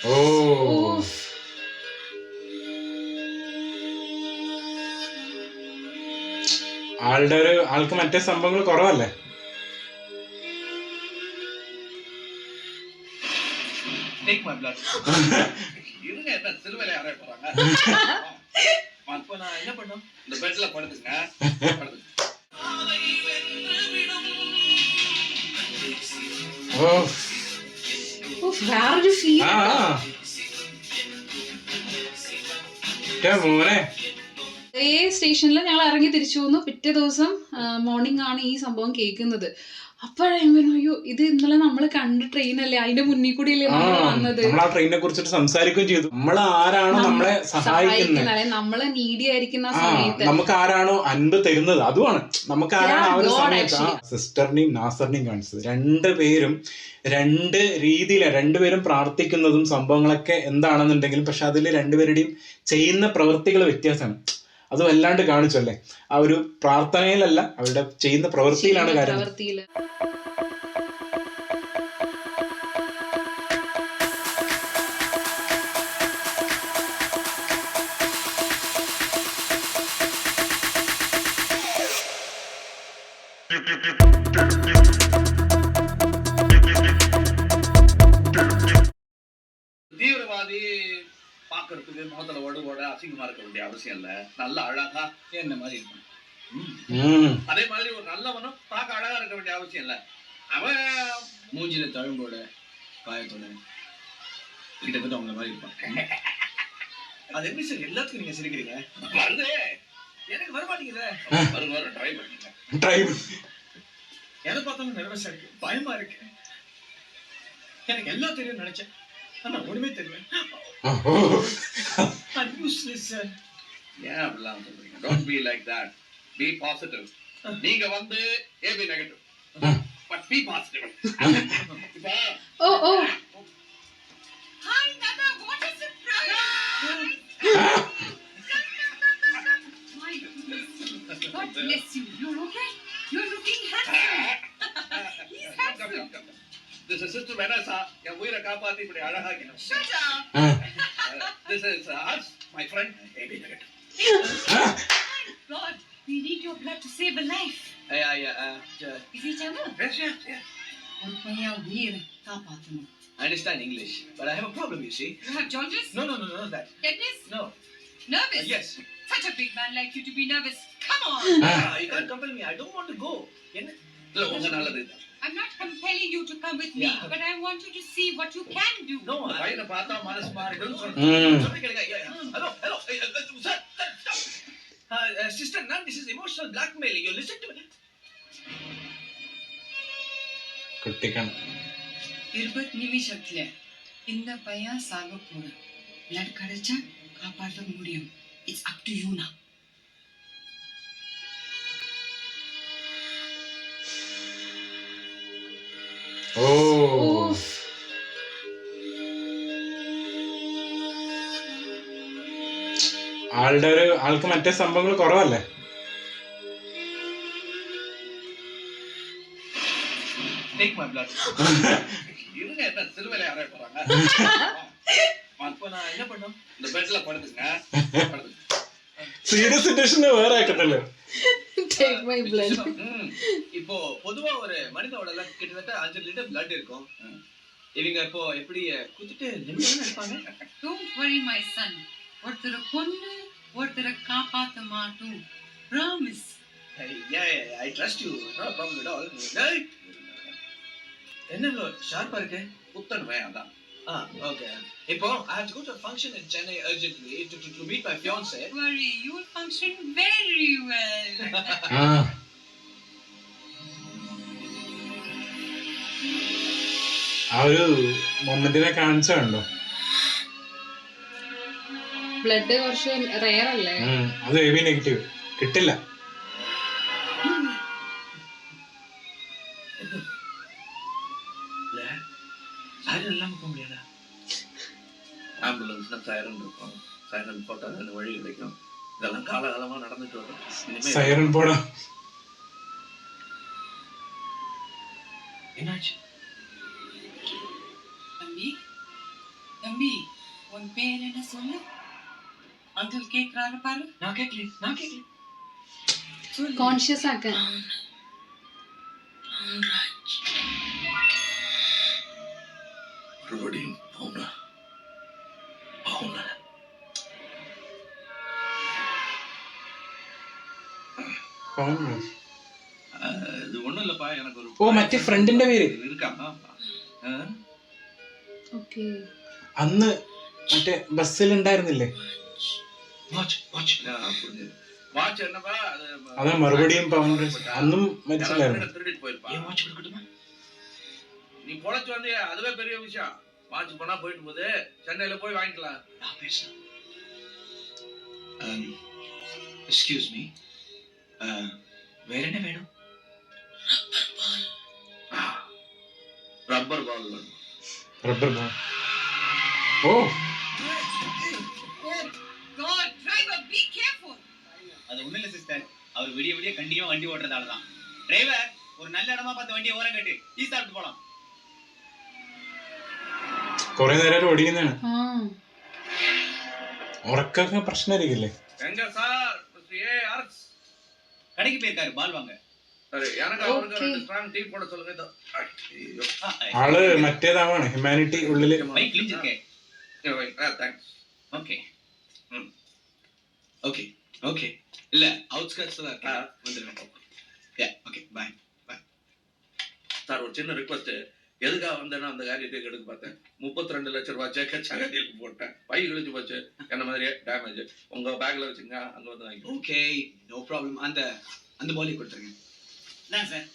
ഓ ആൾക്ക് മറ്റേ സംഭവങ്ങൾ കുറവല്ലേ? Take my blood. இருங்க என்ன சிறுவலை அறைய போறாங்க. அப்ப நான் என்ன பண்ணோம்? இந்த பெட்ல படுத்துங்க. വേറൊരു ഫീൽ. മോനെ അതേ സ്റ്റേഷനിൽ ഞങ്ങൾ ഇറങ്ങി തിരിച്ചു വന്നു. പിറ്റേ ദിവസം മോർണിംഗ് ആണ് ഈ സംഭവം കേൾക്കുന്നത്. അപ്പോഴാണ് അയ്യോ ഇത് ഇന്നലെ നമ്മൾ കണ്ട ട്രെയിനല്ലേ, അതിന്റെ മുന്നിൽ കൂടി അല്ലേ നമ്മൾ വന്നത്. നമ്മൾ ആ ട്രെയിനെ കുറിച്ചിട്ട് സംസാരിക്കുകയും ചെയ്തു. നമ്മൾ ആരാണോ നമ്മളെ സഹായിക്കുന്നത്, നമ്മളെ നീഡി ആയിരിക്കുന്ന സമയത്ത് നമുക്ക് ആരാണോ അൻപ് തരുന്നത്, അതുമാണ് നമുക്ക് ആരാണോ ആ ഒരു സമയത്ത്. സിസ്റ്ററിനെയും നാസറിനെയും കാണിച്ചത് രണ്ടുപേരും രണ്ട് രീതിയിലാണ്. രണ്ടുപേരും പ്രാർത്ഥിക്കുന്നതും സംഭവങ്ങളൊക്കെ എന്താണെന്നുണ്ടെങ്കിലും പക്ഷെ അതിൽ രണ്ടുപേരുടെയും ചെയ്യുന്ന പ്രവൃത്തികൾ വ്യത്യാസമാണ്. അത് വല്ലാണ്ട് കാണിച്ചല്ലേ. ആ ഒരു പ്രാർത്ഥനയിലല്ല, അവരുടെ ചെയ്യുന്ന പ്രവൃത്തിയിലാണ് കാര്യം. தீவிரவாதி பாக்குறதுக்கு முகத்துல ஓட அசிங்கமா இருக்க வேண்டிய அவசியம் இல்ல. நல்ல அழகா என்ன மாதிரி இருக்கணும். அதே மாதிரி ஒரு நல்லவனும் பார்க்க அழகா இருக்க வேண்டிய அவசியம் இல்ல. அவன் மூஞ்சில தழும்போட காயத்தோட கிட்டத்தட்ட அவங்கள மாதிரி இருப்பான். அது எப்படி சார் எல்லாத்துக்கும் நீங்க சிரிக்கிறீங்க? வருது, எனக்கு வர மாட்டேங்குது. வரும் ட்ரை பண்ணுங்க. எதை பார்த்தாலும் நர்வஸா இருக்கு, பயமா இருக்கு. எனக்கு எல்லாம் தெரியும் நினைச்சேன், ஆனா ஒண்ணுமே தெரியல. I'm useless, sir. Yeah, அப்படிலாம் சொல்றீங்க. Don't be like that. Be positive. நீங்க வந்து AB negative. But be positive. Oh. Hi, Nana. What a surprise! My goodness. God bless you. You're okay? You're looking handsome. He's handsome. This is Sister Vanessa. என் உயிரை காப்பாத்தி இப்படி அழகாக்கினோம். Shut up. This is us, my friend. AB negative. Thank God. We need your blood to save a life. Is he Tamil? Yes. ஒரு பையன் உயிரை காப்பாத்தணும். I understand English, but I have a problem, you see. You have jaundice? No, that. Tetanus? No. Nervous? Yes. Such a big man like you to be nervous. Come on. You can't compel me. I don't want to go. என்ன உங்க நல்லது. I'm not compelling you to come with me, but I want you to see what you can do. No, பையனை பார்த்தா மனசு மாறிடும் சொல்றேன். கேளுங்க. Hello. Sir, stop. Sister, none. This is emotional blackmailing. You listen to me. குட்டிக்கன் 20 நிமிஷத்துல இந்த பையன் சாக போறான். blood கிடைச்சா காப்பாற்ற முடியும். It's up to you now. ആൾക്ക് മറ്റേ സംഭവങ്ങൾ കുറവല്ലേ? Take my blood. இருங்க என்ன சிறுவலை அறைய போறாங்க. அப்ப நான் என்ன பண்ணோம்? இந்த பெட்ல படுத்துங்க. സീരിയസ് സിറ്റുവേഷൻ വേറെ ആക്കണ്ടല്ലോ. Take my blood. இப்போ பொதுவா ஒரு மனித உடல்ல கிட்டத்தட்ட 5 லிட்டர் blood இருக்கும். இவங்க இப்போ எப்படி குத்திட்டு நிமிஷமா இருப்பாங்க? Don't worry my son. ஒருத்தரை கொன்னு ஒருத்தரை காப்பாத்த மாட்டோம். Promise. Yeah, I trust you. No problem at all. என்ன ஷார்ப்பா இருக்கு? குத்தணுமே அதான். Okay. இப்போ I have to go to a function in Chennai urgently to meet my fiancée. Don't worry, you will function very well. ആ ഒരു മൊമെന്റിനെ കാണിച്ചുണ്ടോ? Blood കുറച്ച് rare അല്ലേ? അത് AB നെഗറ്റീവ് കിട്ടില്ല. சைரன் இல்லாம போக முடியாதா? ஆம்புலன்ஸ்னா சைரன் இருக்கும். சைரன் போட்டா அந்த வழி கிடைக்கும். இதெல்லாம் காலகாலமா நடந்துட்டு வரும். சைரன் போட என்னாச்சு? தம்பி தம்பி உன் பேர் என்ன சொல்லு? அங்கிள் கேக்குறாரு பாரு. நான் கேட்கல சொல்லு. കോൺഷ്യസ് ആക്കാൻ. பவுன்ராஜ். மறுபடியும் பவுனா പൗൺരാജ്. இது ஒண்ணும் இல்லப்பா, எனக்கு ஒரு ഓ മറ്റേ ഫ്രണ്ടിന്റെ പേര് இருக்காமா. ഓക്കെ. അന്ന് മറ്റേ ബസ്സിൽ ഉണ്ടായിരുന്നില്ലേ? வாட்ச் என்னப்பா? അതാ മറുപടിയും പൗൺരാജ്. അന്നും മരിച്ചില്ലായിരുന്നു. திருடிட்டு போயிருப்பான். நீ பொழைச்சு வந்து அதுவே பெரிய விஷயம். வாட்ச் போனா போயிட்டு போகுது, சென்னையில போய் வாங்கிக்கலாம். நான் பேசுறேன். எக்ஸ்கியூஸ் மீ, வேற என்ன வேணும்? ரப்பர் பால் வேணும். Rubber ball. Oh God, driver, be careful. அது ஒண்ணு இல்ல சிஸ்டர், அவர் விடிய விடிய கண்டிப்பா வண்டி ஓட்டுறதால தான். டிரைவர், ஒரு நல்ல இடமா பார்த்து வண்டியை ஓரம் கட்டு, டீ சாப்பிட்டு போலாம். കൊറേ നേരം ഓടിക്കുന്നതാണ്. ആ ഉറക്കൊക്കെ പ്രശ്നമായിരിക്കില്ലേ? எங்க சார் ஏஆர்எஸ் கடைக்கு போயிருக்காரு பால் வாங்க. சரி, எனக்கு அவருக்கு ரெண்டு ஸ்ட்ராங் டீ போட சொல்லுங்க. இதோ. ஐயோ. ആള് മറ്റേതാവാണ്, ഹ്യൂമാനിറ്റി ഉള്ളില്. பைக் கிழிஞ்சிருக்கே. தேங்க்ஸ். Okay okay okay. இல்ல அவுட்ஸ்கட்ஸ்ல இருக்கா, வந்துருங்க. Okay bye. சார், ஒரு சின்ன ரிக்வெஸ்ட். எதுக்காக வந்தேன்னா அந்த காரியத்தை எடுக்க பார்த்தேன். 32 லட்சம் ரூபாய் செக்க சகதியில் போட்டேன். பை கிழிச்சு போச்சு, என்ன மாதிரியே டேமேஜ். உங்க பேக்ல வச்சுங்க, அங்க வந்து வாங்கிக்கோ. Okay, no problem. அந்த பாலை கொடுத்துருங்க. நான் சார்,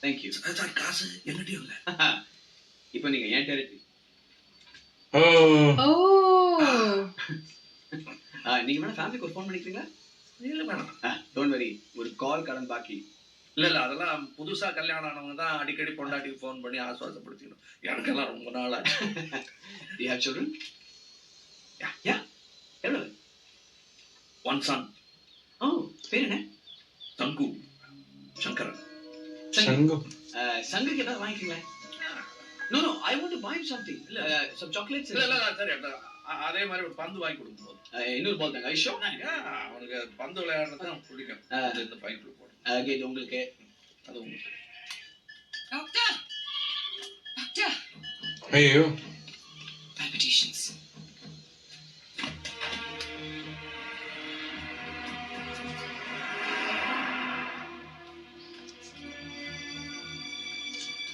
தேங்க்யூ சார். காசு எங்கிட்டயும் இல்ல. இப்போ நீங்க ஏன் டெரிட்டரி. ഓ ഓ நீங்க வேணா ஃபேமிலிக்கு ஒரு ஃபோன் பண்ணிக்கிறீங்களா? இல்ல வேணாம். டோன்ட் வரி, ஒரு கால் கடன் பாக்கி. இல்ல அதெல்லாம் புதுசா கல்யாணம் ஆனவங்க தான் அடிக்கடி பொண்டாட்டிக்கு ஃபோன் பண்ணி ஆசுவாசப்படுத்திக்கணும். எனக்கெல்லாம் ரொம்ப நாள் ஆச்சு. Do you have children? Yeah. எவ்வளவு? One son. ஓ, பேர் என்ன? சங்கு. சங்கரன். ശംഖു. சங்குக்கு ஏதாவது வாங்கிக்கிறீங்களா? No, I want to buy him something. Some chocolates. இல்ல சரி, அதே மாதிரி ஒரு பந்து வாங்கி கொடுக்கும்போது இன்னொரு பால் தாங்க. ஐஷோ, அவனுக்கு பந்து விளையாடுறது தான் பிடிக்கும். இந்த பைக்குள்ள போடும். கேட் உங்களுக்கு. அது உங்களுக்கு. Doctor. അയ്യോ Palpitations.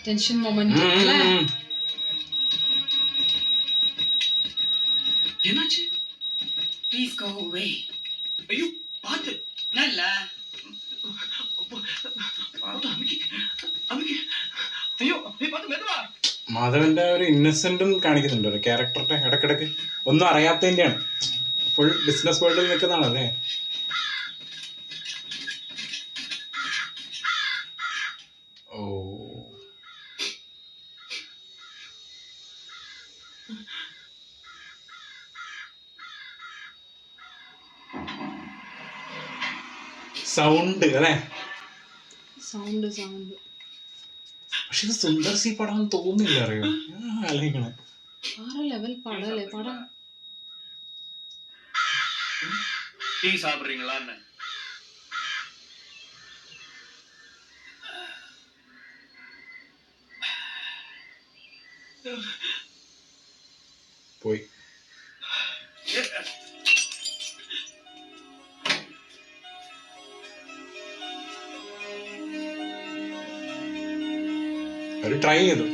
ടെൻഷൻ മൊമെന്റ് അല്ലേ? என்னாச்சு? Please go away. ஐயோ, பாத்து. Nalla. அமிக்கி. ஐயோ, பாத்து மெதுவா. മാധവന്റെ ഒരു ഇന്നസെന്റും കാണിക്കുന്നുണ്ട് ഒരു ക്യാരക്ടറുടെ. ഇടക്കിടക്ക് ഒന്നും അറിയാത്തതിന്റെയാണ്. ഫുൾ ബിസിനസ് വേൾഡിൽ നിൽക്കുന്നതാണല്ലേ. ഓ സൗണ്ട് അല്ലേ? സൗണ്ട് പക്ഷെ ഇത് സുന്ദർ സി പടം തോന്നില്ല, അറിയോ? ആലോചിക്കണേ. വേറെ ലെവൽ പടല്ലേ പടം. டீ சாப்பிடுறீங்களான்னு. പോയി. അവര് ട്രൈ ചെയ്തു.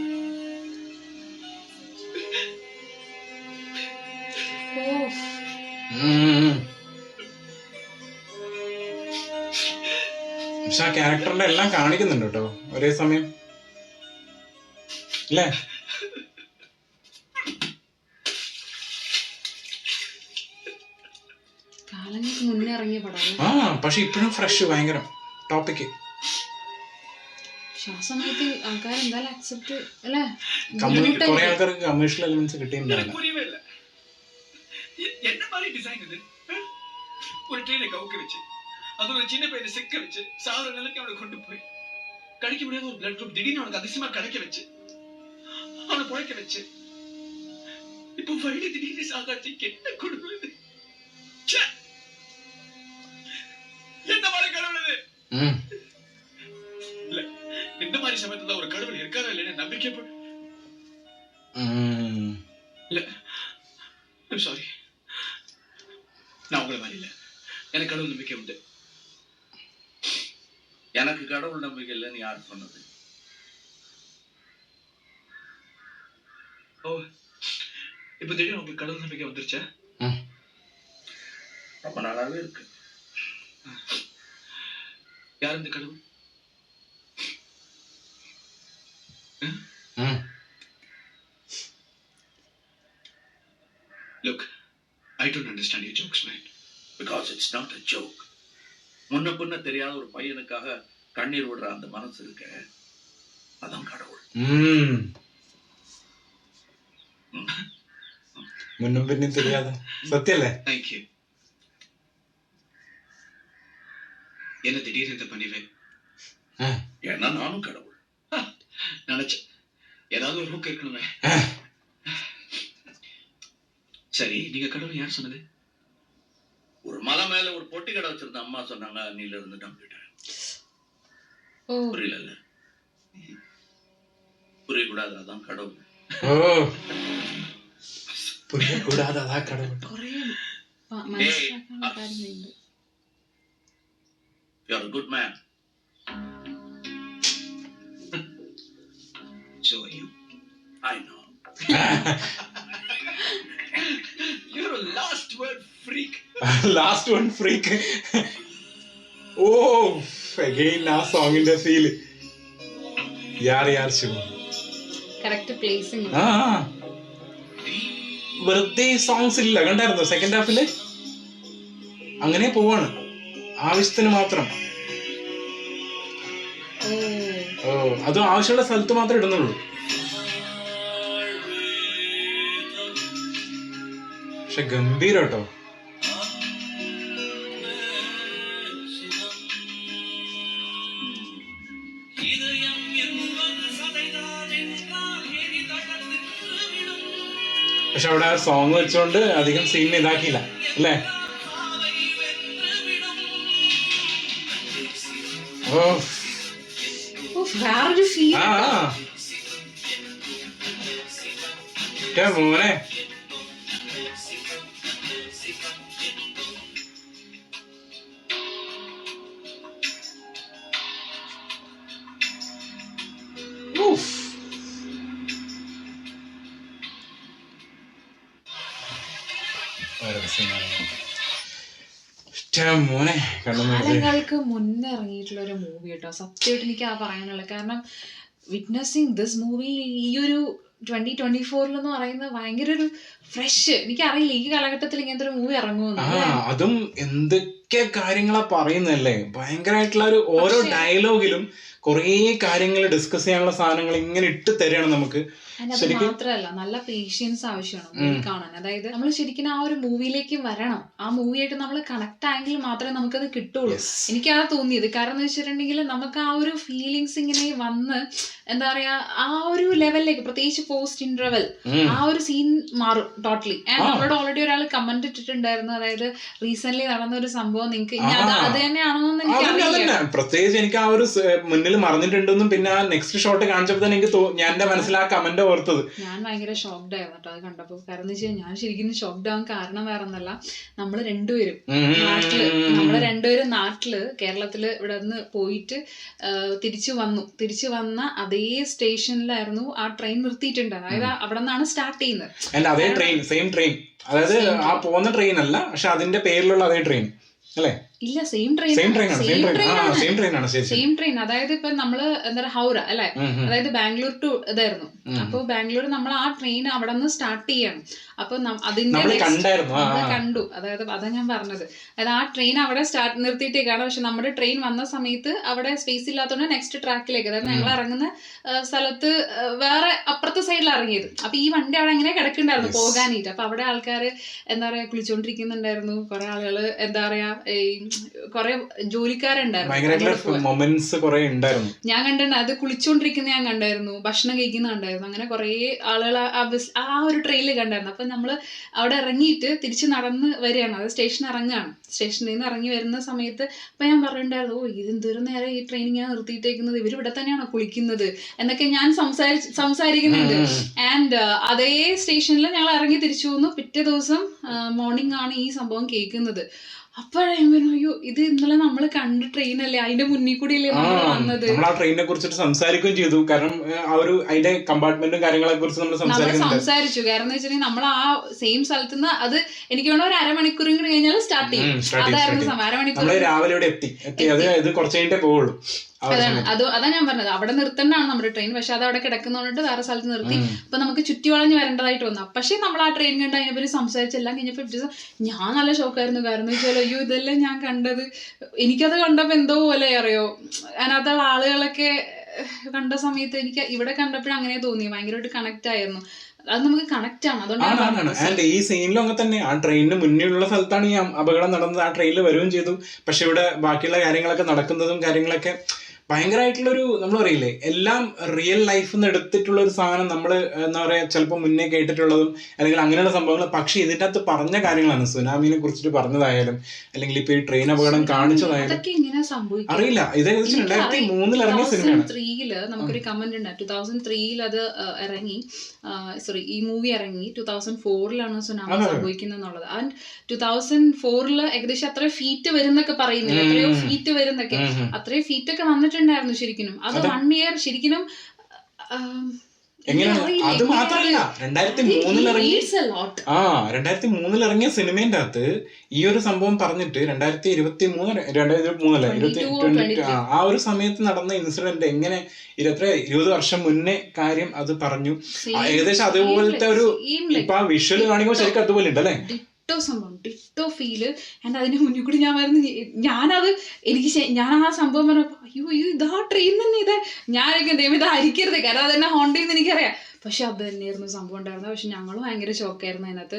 പക്ഷെ ആ ക്യാരക്ടറിന്റെ എല്ലാം കാണിക്കുന്നുണ്ട് കേട്ടോ ഒരേ സമയം അല്ലേ? കാലങ്ങൾക്ക് മുന്നേ ഇറങ്ങിയ പടം. ആ പക്ഷെ ഇപ്പോഴും ഫ്രഷ്, ഭയങ്കര ടോപ്പിക്ക്. ആ സമയത്ത് ആൾക്കാർ എന്തായാലും അക്സെപ്റ്റ് അല്ലേ? കുറെ ആൾക്കാർക്ക് കമേഴ്ഷ്യൽ എലിമെന്റ്സ് കിട്ടിയിട്ടുണ്ടാവില്ല. புரியவே இல்ல. என்ன மாதிரி டிசைன் இது? ஒரு ட்ரெயினை கவுக்க வச்சு, அது ஒரு சின்ன பையனை சிக்க வச்சு, சாவர நிலைக்கு அவனை கொண்டு போய் கிடைக்க முடியாத ஒரு பிளட் குரூப் திடீர்னு அவனுக்கு அதிசயமா கிடைக்க வச்சு, அவனை புழைக்க வச்சு, இப்போ வயது திடீர்னு சாகாட்சிக்கு என்ன கொடுமை இது? ச்சே! என்ன மாதிரி கடவுள் இது? இல்ல, இந்த மாதிரி சமயத்துல ஒரு கடவுள் இருக்காரா இல்லைன்னு நம்பிக்கை இல்ல. சாரி, நான் உங்களை மாதிரி இல்ல. எனக்கு கடவுள் நம்பிக்கை உண்டு. எனக்கு கடவுள் நம்பிக்கை இல்லைன்னு யார் சொன்னது? ஓ, இப்ப திடீர்னு உங்களுக்கு கடவுள் நம்பிக்கை வந்துருச்சா? ரொம்ப நாளாவே இருக்கு. யார் இந்த கடவுள்? Look, I don't understand your jokes, man. Because it's not a joke. முன்ன பின்ன தெரியாத ஒரு பையனுக்காக கண்ணீர் விடுற அந்த மனசு இருக்க, அதான் கடவுள். മുന്നും പിന്നും தெரியாத സത്യല്ലേ? Thank you. என்ன திடீர்னு இந்த பணிவே? ஏன்னா நானும் கடவுள். நினைச்சேன் ஏதாவது ஒரு ஹூக் இருக்கணுமே. சரி, நீங்க கடவுள் யார் சொன்னது? ஒரு மலை மேல ஒரு பொட்டி கடை வச்சிருந்த அம்மா சொன்னாங்க, அன்னில இருந்து நம்பிட்டேன். புரியல? புரியக்கூடாது, அதான் கடவுள். പുரியக்கூடாது അതാ கடவுள். കുറേ മനസ്സിലാക്കാൻ കാര്യങ്ങളുണ്ട്. You are a good man. So are you. I know. You're a last word freak. Last one freak. Oh again ആ സോങ്ങിന്റെ ഫീല്. യാർ ശിവ. Correct placing. ആ വെറുതെ സോങ്സ് ഇല്ല, കണ്ടായിരുന്നോ സെക്കൻഡ് ഹാഫില്? അങ്ങനെ പോവാണ്, ആവശ്യത്തിന് മാത്രം. ഓ, അതും ആവശ്യമുള്ള സ്ഥലത്ത് മാത്രമേ ഇടുന്നുള്ളൂ. പക്ഷെ ഗംഭീരം കേട്ടോ. പക്ഷെ അവിടെ ആ സോങ് വെച്ചോണ്ട് അധികം സീൻ ഇതാക്കിയില്ല അല്ലേ? ഓ വേറൊരു ഫീൽ. മോനെ മോനെ കാലങ്ങൾക്ക് മുന്നേ ഇറങ്ങിയിട്ടുള്ള ഒരു മൂവി കേട്ടോ. സത്യമായിട്ട് എനിക്ക് ആ പറയാനുള്ളത്. കാരണം വിറ്റ്നസിങ് ദിസ് മൂവി ഈ ഒരു 2024 പറയുന്നത് ഭയങ്കര ഒരു ഫ്രഷ്. എനിക്കറിയില്ല ഈ കാലഘട്ടത്തിൽ ഇങ്ങനത്തെ ഒരു മൂവി ഇറങ്ങുമെന്ന്. അതും എന്തൊക്കെ കാര്യങ്ങളാ പറയുന്നല്ലേ, ഭയങ്കരമായിട്ടുള്ള ഒരു ഓരോ ഡയലോഗിലും കുറേ കാര്യങ്ങൾ ഡിസ്കസ് ചെയ്യാനുള്ള സാധനങ്ങൾ ഇങ്ങനെ ഇട്ട് തരണം നമുക്ക്. അത് മാത്രല്ല, നല്ല പേഷ്യൻസ് ആവശ്യമാണ് മൂവി കാണാൻ. അതായത് നമ്മൾ ശരിക്കും ആ ഒരു മൂവിയിലേക്ക് വരണം, ആ മൂവിയായിട്ട് നമ്മൾ കണക്ട് ആയെങ്കിൽ മാത്രമേ നമുക്കത് കിട്ടുള്ളൂ. എനിക്കതാ തോന്നിയത്. കാരണം എന്ന് വെച്ചിട്ടുണ്ടെങ്കിൽ നമുക്ക് ആ ഒരു ഫീലിങ്സ് ഇങ്ങനെ വന്ന് എന്താ പറയാ ആ ഒരു ലെവലിലേക്ക്, പ്രത്യേകിച്ച് പോസ്റ്റ് ഇന്റർവെൽ ആ ഒരു സീൻ മാറും ടോട്ടലി. നമ്മളോട് ഓൾറെഡി ഒരാൾ കമന്റ് ഇട്ടിട്ടുണ്ടായിരുന്നു, അതായത് റീസെന്റ് നടന്ന ഒരു സംഭവം നിങ്ങൾക്ക് അത് തന്നെയാണോന്ന് എനിക്ക് പ്രത്യേകിച്ച് എനിക്ക് ആ ഒരു മുന്നിൽ മറന്നിട്ടുണ്ടെന്നും പിന്നെ ആ നെക്സ്റ്റ് ഷോട്ട് കാണിച്ചപ്പോ തന്നെ എനിക്ക് ഞാൻ എന്റെ മനസ്സിൽ ആ കമന്റ് ഓർത്തത്. ഞാൻ ഭയങ്കര ഷോക്ക്ഡ് ആയിരുന്നു കേട്ടോ അത് കണ്ടപ്പോ. കാരണം എന്ന് വെച്ചാൽ ഞാൻ ശരിക്കും ഷോക്ക്ഡ് ആവാൻ കാരണം വേറെ ഒന്നല്ല, നമ്മള് രണ്ടുപേരും നാട്ടില് കേരളത്തില് ഇവിടെ നിന്ന് പോയിട്ട് തിരിച്ചു വന്ന അതേ സ്റ്റേഷനിലായിരുന്നു ആ ട്രെയിൻ നിർത്തിയിട്ടുണ്ട്. അതായത് അവിടെ നിന്നാണ് സ്റ്റാർട്ട് ചെയ്യുന്നത്. അതേ ട്രെയിൻ, സെയിം ട്രെയിൻ, അതായത് ആ പോകുന്ന ട്രെയിൻ അല്ല, പക്ഷെ അതിന്റെ പേരിലുള്ള അതേ ട്രെയിൻ അല്ലേ? ഇല്ല, സെയിം ട്രെയിൻ. അതായത് ഇപ്പൊ നമ്മള് എന്താ പറയാ ഹൗറ അല്ലെ, അതായത് ബാംഗ്ലൂർ ടു ഇതായിരുന്നു. അപ്പൊ ബാംഗ്ലൂർ നമ്മൾ ആ ട്രെയിൻ അവിടെ നിന്ന് സ്റ്റാർട്ട് ചെയ്യണം. അപ്പൊ അതിന്റെ കണ്ടു, അതായത് അതാ ഞാൻ പറഞ്ഞത്. അതായത് ആ ട്രെയിൻ അവിടെ നിർത്തിയിട്ടേക്കാണ്. പക്ഷെ നമ്മുടെ ട്രെയിൻ വന്ന സമയത്ത് അവിടെ സ്പേസ് ഇല്ലാത്തതുകൊണ്ട് നെക്സ്റ്റ് ട്രാക്കിലേക്ക്, അതായത് ഞങ്ങൾ ഇറങ്ങുന്ന സ്ഥലത്ത് വേറെ അപ്പുറത്തെ സൈഡിൽ ഇറങ്ങിയത്. അപ്പൊ ഈ വണ്ടി അവിടെ എങ്ങനെ കിടക്കുന്നുണ്ടായിരുന്നു പോകാനായിട്ട്. അപ്പൊ അവിടെ ആൾക്കാര് എന്താ പറയാ കുളിച്ചോണ്ടിരിക്കുന്നുണ്ടായിരുന്നു. കുറെ ആളുകള് എന്താ പറയാ കുറെ ജോലിക്കാരുണ്ടായിരുന്നു. ഭയങ്കരമായിട്ടുള്ള മൊമെന്റ്സ് കുറെ ഉണ്ടായിരുന്നു. ഞാൻ കണ്ടിട്ടുണ്ട്, അത് കുളിച്ചോണ്ടിരിക്കുന്ന ഞാൻ കണ്ടായിരുന്നു, ഭക്ഷണം കഴിക്കുന്ന കണ്ടായിരുന്നു. അങ്ങനെ കുറെ ആളുകൾ ആ ഒരു ട്രെയിനിൽ കണ്ടായിരുന്നു. അപ്പൊ നമ്മള് അവിടെ ഇറങ്ങിയിട്ട് തിരിച്ച് നടന്ന് വരികയാണ്, അത് സ്റ്റേഷൻ ഇറങ്ങുകയാണ്. സ്റ്റേഷനിൽ നിന്ന് ഇറങ്ങി വരുന്ന സമയത്ത് അപ്പൊ ഞാൻ പറഞ്ഞിട്ടുണ്ടായിരുന്നു, ഓ ഇത് എന്തോരം നേരം ഈ ട്രെയിൻ ഞാൻ നിർത്തിയിട്ടേക്കുന്നത്, ഇവർ ഇവിടെ തന്നെയാണോ കുളിക്കുന്നത് എന്നൊക്കെ ഞാൻ സംസാരിക്കുന്നുണ്ട്. ആൻഡ് അതേ സ്റ്റേഷനിൽ ഞങ്ങൾ ഇറങ്ങി തിരിച്ചു വന്നു. പിറ്റേ ദിവസം മോർണിംഗ് ആണ് ഈ സംഭവം കേൾക്കുന്നത്. അപ്പോഴാണ് അയ്യോ ഇത് ഇന്നലെ നമ്മൾ കണ്ട ട്രെയിൻ അല്ലേ, അതിന്റെ മുന്നിൽ കൂടിയല്ലേ നമ്മൾ വന്നത്. നമ്മൾ ആ ട്രെയിനെ കുറിച്ചിട്ട് സംസാരിക്കുകയും ചെയ്തു. കാരണം ആ ഒരു അതിന്റെ കമ്പാർട്ട്മെന്റും കാര്യങ്ങളെ കുറിച്ച് നമ്മൾ സംസാരിച്ചു. കാരണം എന്ന് വെച്ചിട്ടുണ്ടെങ്കിൽ നമ്മൾ ആ സെയിം സ്ഥലത്ത് നിന്ന് അത് എനിക്ക് വേണം ഒരു അരമണിക്കൂർ കൂടി കഴിഞ്ഞാൽ സ്റ്റാർട്ട് ചെയ്യും. അതായിരുന്നു സമയം. അരമണിക്കൂർ രാവിലെ ഇവിടെ എത്തി. അത് കുറച്ച് കഴിഞ്ഞിട്ടേ പോവുള്ളൂ. അതാ ഞാൻ പറഞ്ഞത്, അവിടെ നിർത്തേണ്ടതാണ് നമ്മുടെ ട്രെയിൻ. പക്ഷെ അത് അവിടെ കിടക്കുന്നതുകൊണ്ട് വേറെ സ്ഥലത്ത് നിർത്തി. അപ്പൊ നമുക്ക് ചുറ്റി വളഞ്ഞ് വരേണ്ടതായിട്ട് വന്നു. പക്ഷെ നമ്മൾ ആ ട്രെയിൻ കണ്ട് അതിനെപ്പറ്റി സംസാരിച്ചെല്ലാം കഴിഞ്ഞപ്പോൾ ഞാൻ നല്ല ഷോക്കായിരുന്നു. കാരണം വെച്ചാൽ അയ്യോ ഇതെല്ലാം ഞാൻ കണ്ടത്, എനിക്കത് കണ്ടപ്പോ എന്തോ പോലെ അറിയോ, അതിനകത്തുള്ള ആളുകളൊക്കെ കണ്ട സമയത്ത് എനിക്ക് ഇവിടെ കണ്ടപ്പോഴും അങ്ങനെ തോന്നി, ഭയങ്കരമായിട്ട് കണക്ട് ആയിരുന്നു. അത് നമുക്ക് കണക്ട് ആണ്. അതുകൊണ്ടാണ് ഈ സീനിലും അങ്ങനെ തന്നെ. ആ ട്രെയിനിന് മുന്നിലുള്ള സ്ഥലത്താണ് ഈ അപകടം നടന്നത്. ആ ട്രെയിനിൽ വരികയും ചെയ്തു. പക്ഷെ ഇവിടെ ബാക്കിയുള്ള കാര്യങ്ങളൊക്കെ നടക്കുന്നതും കാര്യങ്ങളൊക്കെ ഭയങ്കരമായിട്ടുള്ളൊരു, നമ്മൾ പറയില്ലേ, എല്ലാം റിയൽ ലൈഫിൽ നിന്ന് എടുത്തിട്ടുള്ള ഒരു സാധനം. നമ്മൾ എന്താ പറയാ, ചിലപ്പോൾ മുന്നേ കേട്ടിട്ടുള്ളതും അല്ലെങ്കിൽ അങ്ങനെയുള്ള സംഭവങ്ങൾ. പക്ഷെ ഇതിൻ്റെ അകത്ത് പറഞ്ഞ കാര്യങ്ങളാണ്, സുനാമിനെ കുറിച്ചിട്ട് പറഞ്ഞതായാലും അല്ലെങ്കിൽ ഇപ്പൊ ഈ ട്രെയിൻ അപകടം കാണിച്ചതായാലും അറിയില്ല. ഇത് 2003 ഇറങ്ങിയ സിനിമയാണ്. 2003 നമുക്കൊരു കമന്റ് ഉണ്ട്. 2003 അത് ഇറങ്ങി, സോറി ഈ മൂവി ഇറങ്ങി 2004 സുനാമി സംഭവിക്കുന്നത് എന്നുള്ളത്. ആൻഡ് 2004 ഏകദേശം അത്ര ഫീറ്റ് വരുന്നൊക്കെ പറയുന്നില്ല, എത്രയോ ഫീറ്റ് വരുന്നൊക്കെ, അത്രയും ഫീറ്റ് ഒക്കെ വന്നിട്ടുണ്ടായിരുന്നു ശരിക്കും. അത് 1 ഇയർ ശരിക്കും. അത് മാത്രല്ല 2003 ഇറങ്ങിയ സിനിമേന്റെ അകത്ത് ഈ ഒരു സംഭവം പറഞ്ഞിട്ട് 2023 ആ ഒരു സമയത്ത് നടന്ന ഇൻസിഡന്റ് എങ്ങനെ 20 വർഷം മുന്നേ കാര്യം അത് പറഞ്ഞു. ഏകദേശം അതുപോലത്തെ ഒരു ഇപ്പൊ ആ വിഷ്വൽ കാണിക്കുമ്പോൾ ശരിക്കും അതുപോലെ ഉണ്ടല്ലേ, സംഭവം ഡിറ്റോ ഫീല്. ആൻഡ് അതിന് മുന്നിൽ കൂടി ഞാൻ ഞാൻ ആ സംഭവം പറഞ്ഞപ്പോ അയ്യോ ഇതാ ട്രെയിൻ തന്നെ, ഇതാ ഞാനൊക്കെ ദൈവം ഇത് അരിക്കരുത്, കാരണം അതെന്നെ ഹോണ്ട് ചെയ്യുന്ന എനിക്കറിയാം. പക്ഷെ അത് തന്നെയായിരുന്നു സംഭവം ഉണ്ടായിരുന്നത്. പക്ഷെ ഞങ്ങളും ഭയങ്കര ഷോക്കായിരുന്നു അതിനകത്ത്.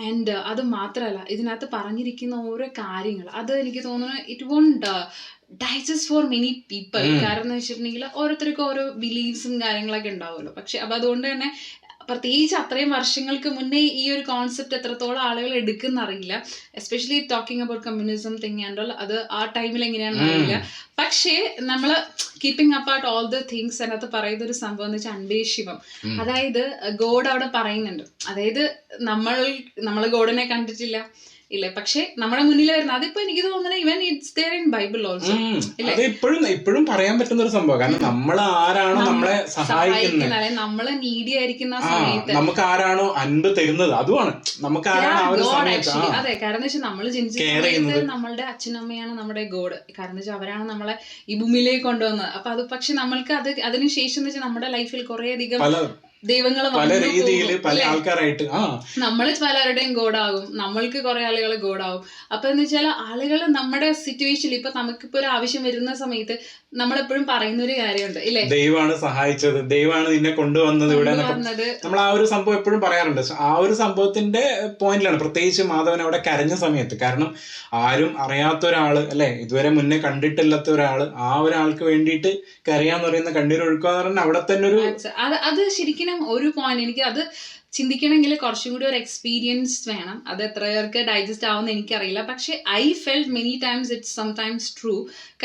ആൻഡ് അത് മാത്രമല്ല, ഇതിനകത്ത് പറഞ്ഞിരിക്കുന്ന ഓരോ കാര്യങ്ങൾ അത് എനിക്ക് തോന്നുന്നു it won't digest for many people. കാരണം എന്ന് വെച്ചിട്ടുണ്ടെങ്കിൽ ഓരോരുത്തർക്കും ഓരോ ബിലീഫ്സും കാര്യങ്ങളൊക്കെ ഉണ്ടാവുമല്ലോ. പക്ഷെ അപ്പം അതുകൊണ്ട് തന്നെ പ്രത്യേകിച്ച് അത്രയും വർഷങ്ങൾക്ക് മുന്നേ ഈ ഒരു കോൺസെപ്റ്റ് എത്രത്തോളം ആളുകൾ എടുക്കുന്നറിയില്ല. Especially talking about communism thing and all, അത് ആ ടൈമിൽ എങ്ങനെയാണെന്ന് അറിയില്ല. പക്ഷേ നമ്മൾ keeping apart all the things അതിനകത്ത് പറയുന്ന ഒരു സംഭവം എന്ന് വെച്ചാൽ അൻപേശിവം. അതായത് ഗോഡ് അവിടെ പറയുന്നുണ്ട്. അതായത് നമ്മൾ ഗോഡിനെ കണ്ടിട്ടില്ല ഇല്ല, പക്ഷെ നമ്മുടെ മുന്നിൽ വരുന്ന അതിപ്പോ എനിക്ക് തോന്നുന്നത് ഇവൻ it's there in Bible also. ഇപ്പോഴും പറയാൻ പറ്റുന്ന ഒരു സംഭവം. കാരണം നമ്മൾ ആരാണോ നമ്മളെ സഹായിക്കുന്നത്, നമ്മളെ നീഡി ആയിരിക്കുന്ന സമയത്ത് നമുക്ക് ആരാണോ അൻപ് തരുന്നത്, അതുമാണ് നമുക്ക് ആരാണ്. അതെ, കാരണം വെച്ചാൽ നമ്മൾ ജനിച്ച സമയത്ത് നമ്മളുടെ അച്ഛനമ്മയാണ് നമ്മുടെ ഗോഡ്. കാരണം വെച്ചാൽ അവരാണ് നമ്മളെ ഈ ഭൂമിയിലേക്ക് കൊണ്ടുവന്നത്. അപ്പൊ അത് പക്ഷെ നമ്മൾക്ക് അതിനുശേഷം വെച്ചാൽ നമ്മുടെ ലൈഫിൽ കുറെ അധികം ദൈവങ്ങൾ പല രീതിയിൽ പല ആൾക്കാരായിട്ട് നമ്മൾ പലരുടെയും ഗോഡാകും, നമ്മൾക്ക് കുറെ ആളുകൾ ഗോഡാകും. അപ്പൊ എന്ന് വെച്ചാൽ ആളുകൾ നമ്മുടെ സിറ്റുവേഷനിൽ ഇപ്പൊ നമുക്കിപ്പോ ഒരു ആവശ്യം വരുന്ന സമയത്ത് നമ്മളെപ്പോഴും പറയുന്ന ഒരു കാര്യമുണ്ട് ഇല്ലേ, ദൈവമാണ് സഹായിച്ചത്, ദൈവമാണ് നിന്നെ കൊണ്ടുവന്നത് ഇവിടെ. നമ്മൾ ആ ഒരു സംഭവം എപ്പോഴും പറയാറുണ്ട്. ആ ഒരു സംഭവത്തിന്റെ പോയിന്റിലാണ് പ്രത്യേകിച്ച് മാധവൻ അവിടെ കരഞ്ഞ സമയത്ത്. കാരണം ആരും അറിയാത്ത ഒരാള് അല്ലെ, ഇതുവരെ മുന്നേ കണ്ടിട്ടില്ലാത്ത ഒരാള്, ആ ഒരാൾക്ക് വേണ്ടിയിട്ട് കരയാന്ന് പറയുന്ന കണ്ണീരൊഴുക്കുക എന്ന് പറഞ്ഞാൽ അവിടെ തന്നെ ഒരു അത് ശരിക്കും ഒരു പോയിന്റ്. എനിക്ക് അത് ചിന്തിക്കണമെങ്കിൽ കുറച്ചും കൂടി ഒരു എക്സ്പീരിയൻസ് വേണം. അത് എത്ര പേർക്ക് ഡൈജസ്റ്റ് ആവുമെന്ന് എനിക്കറിയില്ല. പക്ഷെ I felt many times it's sometimes true.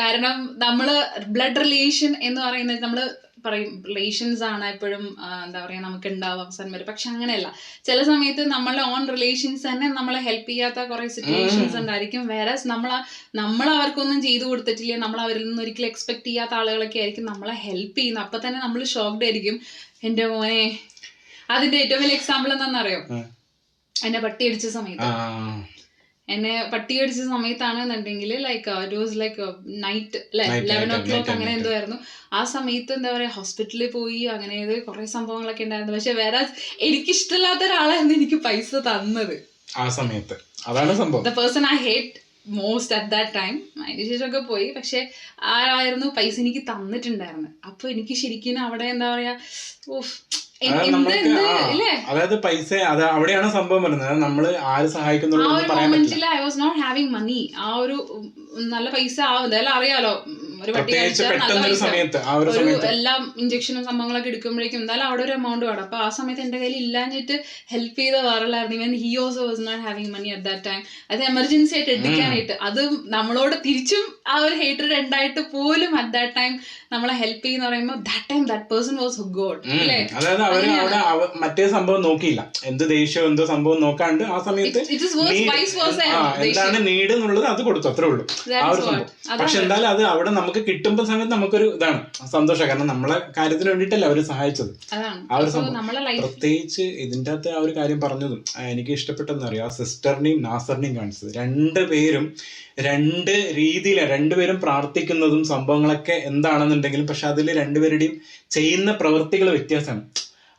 കാരണം നമ്മൾ ബ്ലഡ് റിലേഷൻ എന്ന് പറയുന്നത് നമ്മൾ പറയും റിലേഷൻസ് ആണ് എപ്പോഴും എന്താ പറയുക നമുക്ക് ഉണ്ടാവും അവസാനം വരെ. പക്ഷെ അങ്ങനെയല്ല, ചില സമയത്ത് നമ്മളുടെ ഓൺ റിലേഷൻസ് തന്നെ നമ്മളെ ഹെൽപ്പ് ചെയ്യാത്ത കുറെ സിറ്റുവേഷൻസ് ഉണ്ടായിരിക്കും. വേറെ നമ്മൾ അവർക്കൊന്നും ചെയ്തു കൊടുത്തിട്ടില്ല, നമ്മൾ അവരിൽ നിന്ന് ഒരിക്കലും എക്സ്പെക്ട് ചെയ്യാത്ത ആളുകളൊക്കെ ആയിരിക്കും നമ്മളെ ഹെൽപ്പ് ചെയ്യുന്നത്. അപ്പൊ തന്നെ നമ്മൾ ഷോക്ക്ഡ് ആയിരിക്കും. എന്റെ മോനെ, അതിന്റെ ഏറ്റവും വലിയ എക്സാമ്പിൾ എന്താണെന്നറിയോ, എന്നെ പട്ടി അടിച്ച സമയത്താണെന്നുണ്ടെങ്കിൽ like it was like night 11 o'clock അങ്ങനെ എന്തോ ആയിരുന്നു. ആ സമയത്ത് എന്താ പറയാ ഹോസ്പിറ്റലിൽ പോയി അങ്ങനെ കുറെ സംഭവങ്ങളൊക്കെ ഉണ്ടായിരുന്നു. പക്ഷെ വേറെ എനിക്കിഷ്ടമില്ലാത്ത ഒരാളായിരുന്നു എനിക്ക് പൈസ തന്നത് ആ സമയത്ത്. അതാണ് സംഭവം. The person I hate most at that time. അതിന് ശേഷമൊക്കെ പോയി, പക്ഷെ ആരായിരുന്നു പൈസ എനിക്ക് തന്നിട്ടുണ്ടായിരുന്നു. അപ്പൊ എനിക്ക് ശരിക്കും അവിടെ എന്താ പറയാ, അതായത് നമുക്ക് അതായത് പൈസ അത് അവിടെയാണ് സംഭവം വരുന്നത്. നമ്മള് ആര് സഹായിക്കുന്നുള്ളൂ ആ ഒരു മൊമെന്റിൽ ഐ വാസ് നോട്ട് ഹാവിങ് മണി. ആ ഒരു നല്ല പൈസ എന്തായാലും അറിയാലോ, ഒരു പട്ടി കഴിച്ചാൽ നല്ല പൈസ, ഒരു എല്ലാം ഇഞ്ചക്ഷനും സംഭവങ്ങളൊക്കെ എടുക്കുമ്പോഴേക്കും എന്തായാലും അവിടെ ഒരു എമൗണ്ട് വേണം. അപ്പൊ ആ സമയത്ത് എന്റെ കയ്യിൽ ഇല്ലാഞ്ഞിട്ട് ഹെൽപ്പ് ചെയ്ത വേറെല്ലായിരുന്നു. ഇവൻ he also was not having money at that time. അത് എമർജൻസി ആയിട്ട് എടുക്കാനായിട്ട്, അത് നമ്മളോട് തിരിച്ചും ആ ഒരു ഹേറ്റഡ് ഉണ്ടായിട്ട് പോലും അറ്റ് ദാറ്റ് ടൈം നമ്മളെ ഹെൽപ്പ് ചെയ്യുന്ന പറയുമ്പോൾ that time that person was God അല്ലേ. അതായത് അവര് അവിടെ മറ്റേ സംഭവം നോക്കിയില്ല, എന്ത് ദേഷ്യം എന്തോ സംഭവം നോക്കാണ്ട് ആ സമയത്ത് എന്താണ് നീഡ് എന്നുള്ളത് അത് കൊടുത്തു, അത്രേ ഉള്ളൂ ആ ഒരു സംഭവം. പക്ഷെ എന്തായാലും അത് അവിടെ നമുക്ക് കിട്ടുമ്പോ സമയത്ത് നമുക്കൊരു ഇതാണ് സന്തോഷം, കാരണം നമ്മളെ കാര്യത്തിന് വേണ്ടിയിട്ടല്ല അവര് സഹായിച്ചത് ആ ഒരു സംഭവം. പ്രത്യേകിച്ച് ഇതിന്റെ അകത്ത് ആ ഒരു കാര്യം പറഞ്ഞതും എനിക്ക് ഇഷ്ടപ്പെട്ടെന്ന് അറിയാം, സിസ്റ്ററിനെയും നാസറിനെയും കാണിച്ചത്. രണ്ടുപേരും രണ്ട് രീതിയില, രണ്ടുപേരും പ്രാർത്ഥിക്കുന്നതും സംഭവങ്ങളൊക്കെ എന്താണെന്നുണ്ടെങ്കിലും പക്ഷെ അതിൽ രണ്ടുപേരുടെയും ചെയ്യുന്ന പ്രവൃത്തികൾ വ്യത്യാസമാണ്.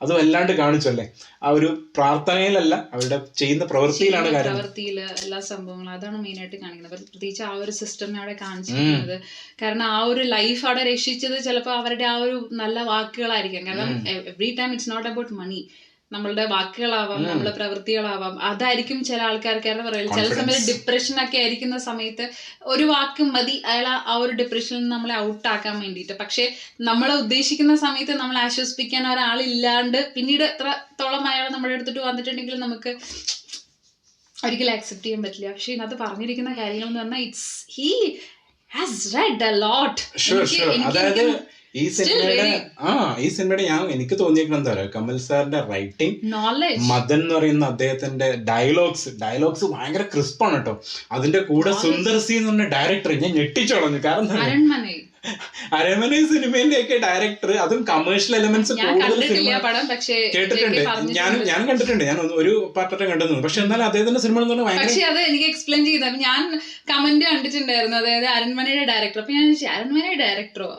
അത് വല്ലാണ്ട് കാണിച്ചു അല്ലേ, ആ ഒരു പ്രാർത്ഥനയിലല്ല അവരുടെ ചെയ്യുന്ന പ്രവൃത്തിയിലാണ് കാര്യം, പ്രവൃത്തിയില് എല്ലാ സംഭവങ്ങളും അതാണ് മെയിൻ ആയിട്ട് കാണിക്കുന്നത്. പ്രത്യേകിച്ച് ആ ഒരു സിസ്റ്ററിനെ അവിടെ കാണിച്ചിരിക്കുന്നത്, കാരണം ആ ഒരു ലൈഫ് അവിടെ രക്ഷിച്ചത് ചിലപ്പോൾ അവരുടെ ആ ഒരു നല്ല വാക്കുകളായിരിക്കാം. കാരണം every time it's not about money, നമ്മളുടെ വാക്കുകളാവാം, നമ്മളെ പ്രവൃത്തികളാവാം, അതായിരിക്കും ചില ആൾക്കാർക്ക് പറയുന്നത്. ചില സമയത്ത് ഡിപ്രഷൻ ഒക്കെ ആയിരിക്കുന്ന സമയത്ത് ഒരു വാക്ക് മതി അയാൾ ആ ഒരു ഡിപ്രഷനിൽ നിന്ന് നമ്മളെ ഔട്ടാക്കാൻ വേണ്ടിയിട്ട്. പക്ഷെ നമ്മളെ ഉദ്ദേശിക്കുന്ന സമയത്ത് നമ്മളെ ആശ്വസിപ്പിക്കാൻ ഒരാളില്ലാണ്ട് പിന്നീട് എത്രത്തോളം അയാൾ നമ്മുടെ അടുത്തിട്ട് വന്നിട്ടുണ്ടെങ്കിൽ നമുക്ക് ഒരിക്കലും ആക്സെപ്റ്റ് ചെയ്യാൻ പറ്റില്ല. പക്ഷെ ഇതിനകത്ത് പറഞ്ഞിരിക്കുന്ന കാര്യങ്ങൾ എന്ന് പറഞ്ഞാൽ it's he has red a lot. അതായത് ഈ സിനിമയുടെ എനിക്ക് തോന്നിയിരിക്കുന്നത് എന്താ പറയുക, കമൽ സാറിന്റെ റൈറ്റിംഗ്, മദൻ എന്ന് പറയുന്ന അദ്ദേഹത്തിന്റെ ഡയലോഗ്സ് ഭയങ്കര ക്രിസ്പാണ് കേട്ടോ. അതിന്റെ കൂടെ സുന്ദർ സി എന്ന് പറഞ്ഞ ഡയറക്ടർ ഞാൻ ഞെട്ടിച്ചോളഞ്ഞു. കാരണം അരമന സിനിമേന്റെ ഒക്കെ ഡയറക്ടർ, അതും കമേഴ്ഷ്യൽ എലമെന്റ്സ് കൂടുതൽ കേട്ടിട്ടുണ്ട്, ഞാൻ കണ്ടിട്ടുണ്ട്, ഞാൻ ഒരു പാർട്ടൊക്കെ കണ്ടിരുന്നു. പക്ഷെ എന്നാലും അദ്ദേഹത്തിന്റെ സിനിമ പക്ഷെ അത് എനിക്ക് എക്സ്പ്ലെയിൻ ചെയ്താൽ ഞാൻ കമന്റ് കണ്ടിട്ടുണ്ടായിരുന്നു, അതായത് അരൺമനയുടെ ഡയറക്ടർ. അപ്പൊ ഞാൻ അരൺമനയുടെ ഡയറക്ടറോ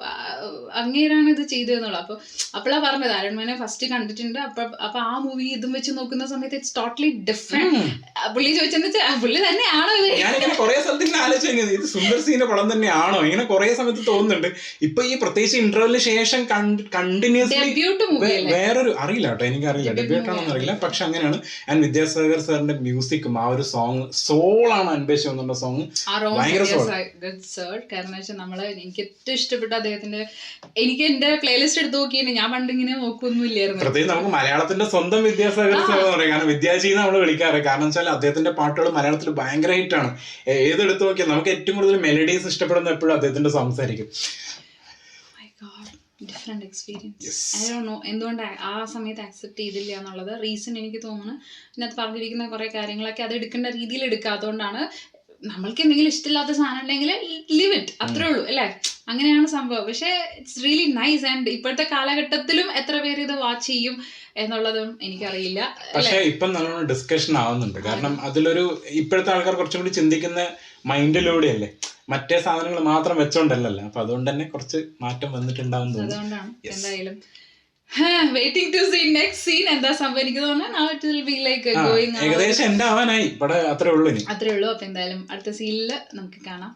അങ്ങേരാണ് ഇത് ചെയ്തതെന്നുള്ളത്. അപ്പോഴാ പറഞ്ഞത് അരൺമന ഫസ്റ്റ് കണ്ടിട്ടുണ്ട്. അപ്പൊ ആ മൂവി ഇതും വെച്ച് നോക്കുന്ന സമയത്ത് ഇറ്റ്സ് ടോട്ടലി ഡിഫറെന്റ്. പുള്ളി ചോദിച്ചെന്ന് വെച്ചാൽ പുള്ളി തന്നെയാണോ ഇത്? ഞാനിങ്ങനെ കുറെ സ്ഥലത്ത് ഇങ്ങനെ ആലോചിച്ചത് ഇത് സുന്ദർ സിന്റെ പടം തന്നെയാണോ, ഇങ്ങനെ കുറെ സമയത്ത് തോന്നുന്നുണ്ട്. ഇപ്പൊ ഈ പ്രത്യേകിച്ച് ഇന്റർവെല്ലിന് ശേഷം കണ്ടിന്യൂസ്ലി വേറൊരു അറിയില്ല കേട്ടോ, എനിക്കറിയില്ല ഡെബ്യൂട്ട് ആണെന്ന് അറിയില്ല, പക്ഷെ അങ്ങനെയാണ്. ആൻഡ് വിദ്യാസാഗർ സാറിന്റെ മ്യൂസിക്കും ആ ഒരു സോങ് സോളാണ് അൻപേശം എന്നുള്ള സോങ് ഭയങ്കര സോൾ. കാരണം വെച്ചാൽ നമ്മള് എനിക്ക് ഏറ്റവും ഇഷ്ടപ്പെട്ട അദ്ദേഹത്തിന്റെ, എനിക്ക് എന്റെ പ്ലേലിസ്റ്റ് എടുത്ത് നോക്കിയിട്ട് ഞാൻ പണ്ടിങ്ങനെ നോക്കൊന്നുമില്ലായിരുന്നു. പ്രത്യേകിച്ച് നമുക്ക് മലയാളത്തിന്റെ സ്വന്തം വിദ്യാസാഗർ സാർ എന്ന് പറയാം, കാരണം വിദ്യാജി നമ്മൾ വിളിക്കാറ്. കാരണം വെച്ചാൽ അദ്ദേഹത്തിന്റെ പാട്ടുകൾ മലയാളത്തിൽ ഭയങ്കര ഹിറ്റാണ്. ഏതെടുത്ത് നോക്കിയാൽ നമുക്ക് ഏറ്റവും കൂടുതൽ മെലഡീസ് ഇഷ്ടപ്പെടുന്ന എപ്പോഴും അദ്ദേഹത്തിന്റെ സോങ്സ് ആയിരിക്കും. Different experience. I don't know എന്തുകൊണ്ട് ആ സമയത്ത് ആക്സെപ്റ്റ് ചെയ്തില്ല എന്നുള്ളത് റീസൺ എനിക്ക് തോന്നുന്നു. ഇതിനകത്ത് പറഞ്ഞിരിക്കുന്ന കുറെ കാര്യങ്ങളൊക്കെ അത് എടുക്കേണ്ട രീതിയിൽ എടുക്കാത്തതുകൊണ്ടാണ്. നമ്മൾക്ക് എന്തെങ്കിലും ഇഷ്ടമില്ലാത്ത സാധനം ഉണ്ടെങ്കിൽ ലിവ് ഇറ്റ്, അത്രേ ഉള്ളൂ അല്ലേ, അങ്ങനെയാണ് സംഭവം. പക്ഷെ ഇറ്റ്സ് റിയലി നൈസ്. ആൻഡ് ഇപ്പോഴത്തെ കാലഘട്ടത്തിലും എത്ര പേര് ഇത് വാച്ച് ചെയ്യും എന്നുള്ളതും എനിക്കറിയില്ല. പക്ഷെ ഇപ്പം നല്ലോണം ഡിസ്കഷൻ ആവുന്നുണ്ട്, കാരണം അതിലൊരു ഇപ്പോഴത്തെ ആൾക്കാർ കുറച്ചും കൂടി ചിന്തിക്കുന്ന മൈൻഡിലൂടെയല്ലേ, മറ്റേ സാധനങ്ങൾ മാത്രം വെച്ചോണ്ടല്ലോ. അപ്പൊ അതുകൊണ്ട് തന്നെ കുറച്ച് മാറ്റം വന്നിട്ടുണ്ടാവും തോന്നുന്നു. അതുകൊണ്ടാണ് എന്തായാലും waiting to see next scene എന്താ സംഭവിക്കുന്നത്. now it will be like going ഏകദേശം എന്റെ ആവാനായി ഇവിടെ, അത്രേ ഉള്ളൂ. അപ്പൊ എന്തായാലും അടുത്ത സീനിൽ നമുക്ക് കാണാം.